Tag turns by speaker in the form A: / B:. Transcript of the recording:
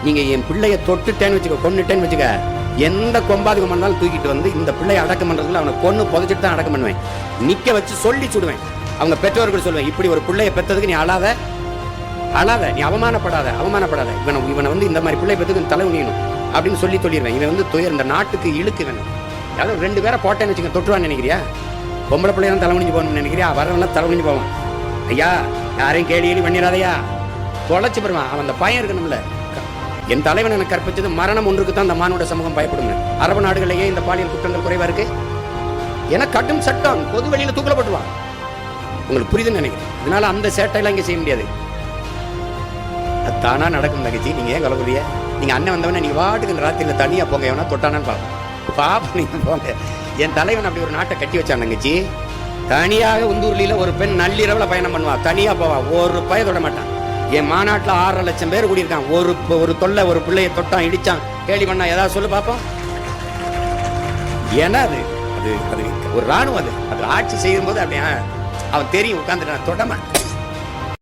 A: நீங்க என் பிள்ளைய தொட்டுட்டேன்னு வச்சுக்க, கொன்னுட்டேன்னு வச்சுக்க, எந்த கொம்பாதுக்கு வந்தாலும் தூக்கிட்டு வந்து இந்த பிள்ளைய அடக்கம் பண்றதுல அவனை கொன்னு புதைச்சிட்டு தான் அடக்கம் பண்ணுவேன். நிக்க வச்சு சொல்லி சுடுவேன். அவங்க பெற்றோர்கள் சொல்லுவேன், இப்படி ஒரு பிள்ளைய பெற்றதுக்கு நீ அழாத, நீ அவமானப்படாத. இவனை வந்து இந்த மாதிரி பிள்ளை பெற்றதுக்கு தலை உணியணும் அப்படின்னு சொல்லி சொல்லிடுவேன். இவன் வந்து துயர் இந்த நாட்டுக்கு இழுக்கு வேணும். யாரும் 2 பேரை போட்டேன்னு வச்சுக்க, தொட்டுவான்னு நினைக்கிறியா? பொம்பளை பிள்ளைய தலை உணிஞ்சு போகணும்னு நினைக்கிறியா? வரவெல்லாம் தலை உணிஞ்சு போவான். ஐயா யாரையும் கேள்வி பண்ணிடாதையா, தொலைச்சு போடுவான். அவன் அந்த பயம் இருக்கணும்ல. என் தலைவன் எனக்கு கற்பிச்சது மரணம் ஒன்றுக்கு தான் அந்த மானுட சமூகம் பயப்படும். அரபு நாடுகளிலேயே இந்த பாலியல் குற்றங்கள் குறைவா இருக்கு. ஏன்னா கட்டும் சட்டம், பொது வழியில தூக்கலப்பட்டுவான். உங்களுக்கு புரியுதுன்னு நினைக்கிறேன். அதனால அந்த சேட்டையெல்லாம் இங்கே செய்ய முடியாது. அது தானா நடக்கும் தங்கச்சி. நீங்க ஏன் கலக்குறிய? நீங்க அண்ணன் வந்தவன நீங்க வாட்டுக்கு ராத்திரியில் தனியா போங்க, எவனா தொட்டானான்னு பாப்போம். நீங்க போங்க. என் தலைவன் அப்படி ஒரு நாட்டை கட்டி வச்சான் தங்கச்சி. தனியாக உந்தூர்லியில ஒரு பெண் நள்ளிரவுல பயணம் பண்ணுவா, தனியா போவா, ஒரு பய தொட மாட்டான். என் மாநாட்டில் 6.5 லட்சம் பேர் கூடியிருக்கான். ஒரு தொல்லை, ஒரு பிள்ளையை தொட்டான், இடிச்சான், கேள்வி பண்ணா, ஏதாவது சொல்லு பார்ப்போம். ஏன்னா அது அது அது ஒரு ராணுவம். அது ஆட்சி செய்யும் போது அப்படியே அவன் தெரியும், உட்காந்துட்டான், தொட மாட்டான்.